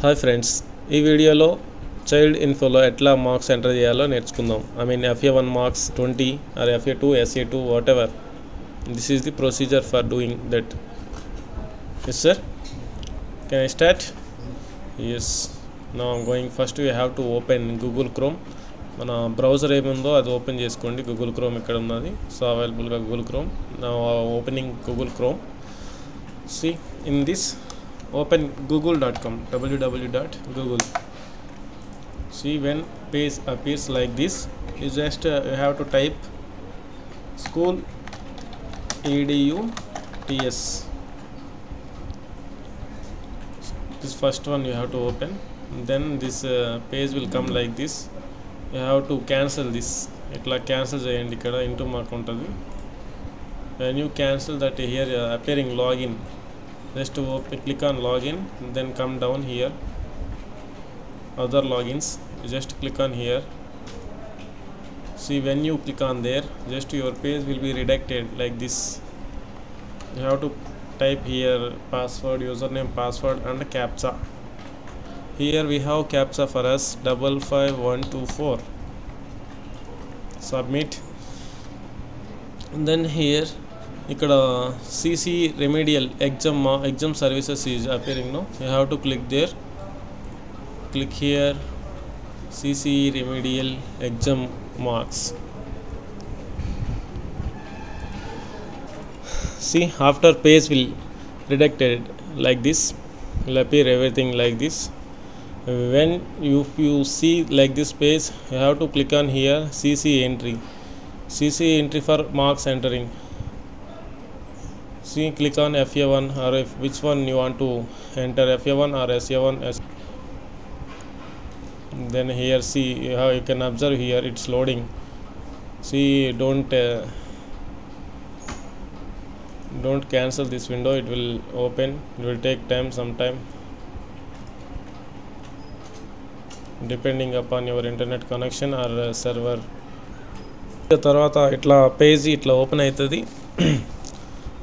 Hi friends, ఈ వీడియోలో child ఇన్ఫోలో ఎట్లా మార్క్స్ ఎంటర్ చేయాలో నేర్చుకుందాం. FA1 marks 20 or FA2, SA2, whatever. This is the procedure for doing that. Yes sir, can I start? Yes. Now I'm going, first we have to open Google Chrome. మన browser ఏముందో అది open చేసుకోండి. Google chrome ఇక్కడ ఉన్నది, so అవైలబుల్గా Google chrome. నా opening Google chrome. See in this, open google.com, www.google. See, when page appears like this, you just you have to type school eduts. This first one you have to open, then this page will come like this. You have to cancel this. Itla cancel cheyandi ikkada into mark untadi. When you cancel that, here appearing login, just click on login, then come down here, other logins, you just click on here. See, when you click on there, just your page will be redirected like this. You have to type here password, username, password and captcha. Here we have captcha for us 55124. Submit. And then here ikkada CC remedial exam services is appearing. No, you have to click there. Click here, CC remedial exam marks. See, after page will redirected like this, will appear everything like this. When you see like this page, you have to click on here CC entry for marks entering. See, click on FA1, or if which one you want to enter, FA1 or SA1. Then here, see, you can observe here it's loading. See, don't cancel this window, it will open. It will take time, sometime, depending upon your internet connection or server. తర్వాత ఇట్లా page ఇట్లా open అవుతుంది.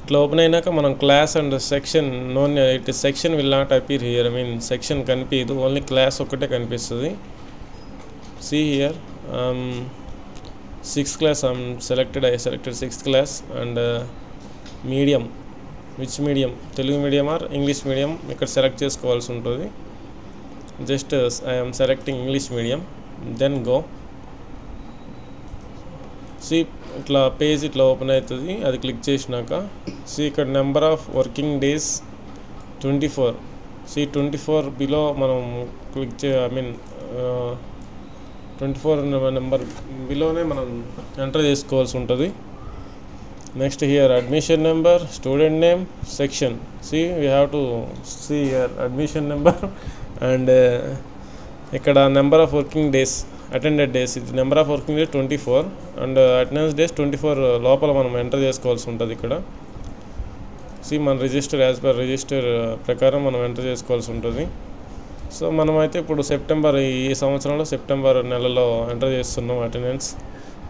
ఇట్లా open అయినాక మనం class and section it section will not appear here. Section కనిపించదు, only class ఒక్కటే కనిపిస్తుంది. See here 6th class I selected 6th class. And medium, which medium, Telugu medium or English medium ఇక్కడ select చేసుకోవాల్సి ఉంటుంది. Just I'm selecting English medium, then go. See, ఇట్లా page ఇట్లా open అవుతుంది. అది క్లిక్ చేసినాక సి ఇక్కడ number of working days 24. See 24 below మనం క్లిక్ 24 నెంబర్ బిలోనే మనం ఎంటర్ చేసుకోవాల్సి ఉంటుంది. Next here admission number, student name, section. So we have to see here admission number and ఇక్కడ number of working days, attended days. ఇది number of working days 24 and attendance days 24 లోపల మనం enter చేసుకోవాల్సి ఉంటుంది ఇక్కడ. C, మన register, as per register ప్రకారం మనం ఎంటర్ చేసుకోవాల్సి ఉంటుంది. సో మనమైతే ఇప్పుడు సెప్టెంబర్, ఈ సంవత్సరంలో సెప్టెంబర్ నెలలో ఎంటర్ చేస్తున్నాం attendance.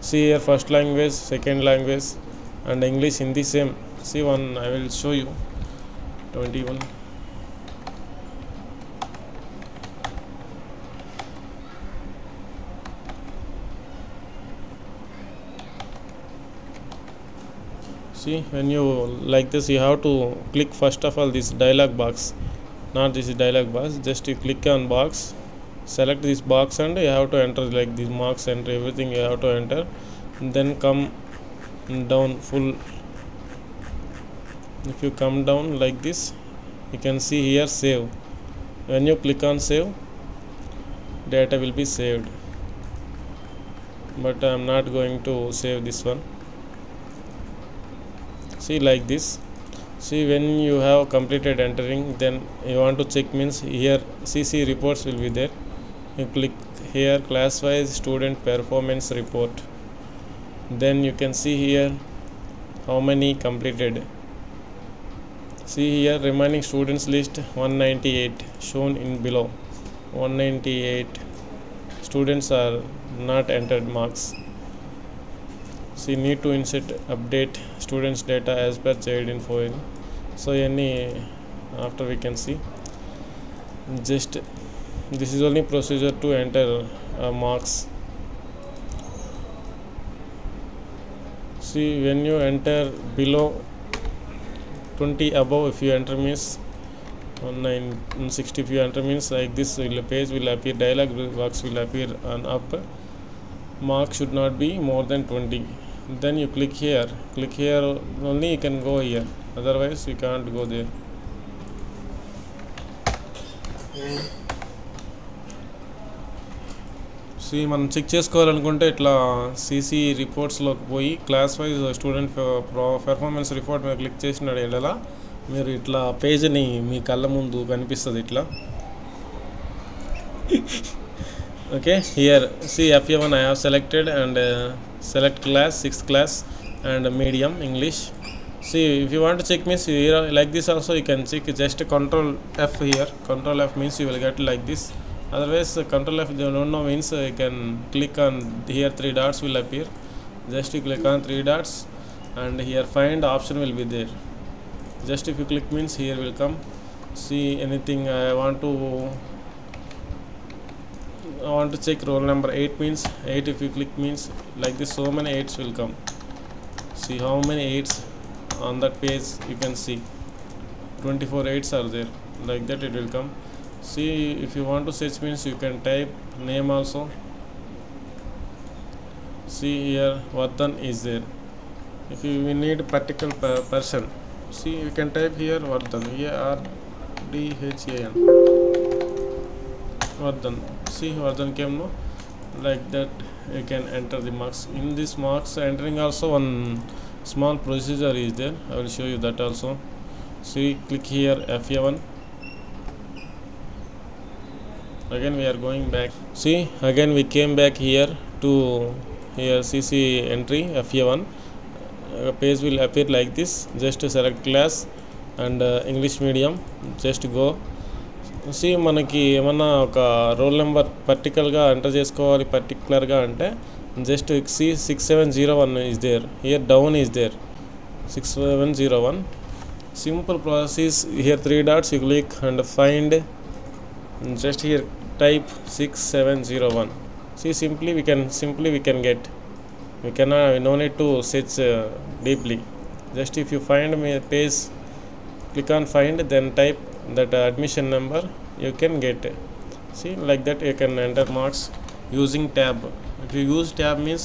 See here first language, second language and English, Hindi same. See one I will show you 21. See, when you like this, you have to click first of all this dialog box, not this dialog box, just you click on box, select this box and you have to enter like this marks, enter everything you have to enter. Then come down full. If you come down like this, you can see here save. When you click on save, data will be saved, but I am not going to save this one. See, like this. See, when you have completed entering, then you want to check, means here CC reports will be there. You click here class wise student performance report, then you can see here how many completed. See here remaining students list 198 shown in below. 198 students are not entered marks. See, need to insert update students data as per child info. So any after we can see just this is only procedure to enter marks. See, when you enter below 20, above if you enter means 1960, if you enter means like this page will appear, dialog box will appear on up. Mark should not be more than 20. Then you click here only you can go here, otherwise you can't go there. See మనం check చేసుకోవాలనుకుంటే ఇట్లా CC రిపోర్ట్స్లోకి పోయి class wise student performance report మీద click చేసిన ఎలా మీరు ఇట్లా పేజ్ని మీ కళ్ళ ముందు కనిపిస్తుంది ఇట్లా. Okay, here see FA1 I have selected and select class 6th class and medium English. See, if you want to check means here like this also you can check, just Control F here. Control F means you will get like this. Otherwise Control F you don't know means you can click on here, 3 dots will appear. Just you click on 3 dots and here find option will be there. Just if you click means here will come. See, anything I want to check roll number 8 means 8, if you click means like this so many 8s will come. See how many 8s on that page you can see, 24 8s are there, like that it will come. See, if you want to search means you can type name also. See here Vardhan is there. If you need a particular person, see you can type here Vardhan, VARDHAN, Vardhan. See Vardhan came, no, like that you can enter the marks. In this marks entering also one small procedure is there, I will show you that also. See, click here FA1. Again we are going back. See, again we came back here to here CC entry FA1. Page will appear like this. Just select class and English medium, just go. See, మనకి ఏమన్నా ఒక roll number పర్టికులర్గా enter చేసుకోవాలి పర్టికులర్గా అంటే just see 6701 is there, here down is there 6701. Simple process, here 3 dots you click and find, just here type 6701. See, simply we can get, we cannot, no need to search deeply. Just if you find me page, click on find, then type that admission number, you can get. See, like that you can enter marks using tab. If you use tab means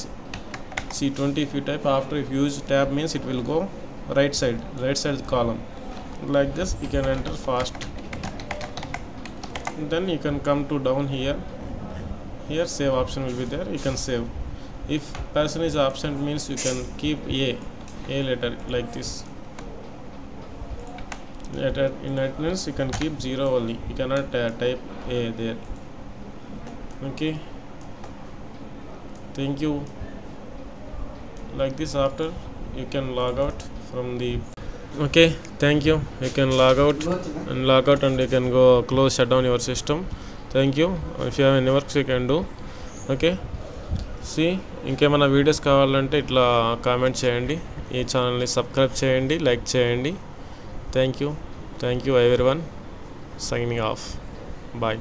see 20, if you type after, if you use tab means it will go right side column, like this you can enter fast. Then you can come to down here save option will be there, you can save. If person is absent means you can keep a letter like this. In attendance you can keep 0 only, you cannot type a there. Okay, thank you. Like this, after you can log out from the, okay, thank you. You can log out and you can go close, shut down your system. Thank you. If you have any works you can do. Okay, see, ఇంకేమైనా videos కావాలంటే ఇట్లా comment చేయండి, ఈ ఛానల్ని subscribe చేయండి, like చేయండి. Thank you everyone. Signing off. Bye.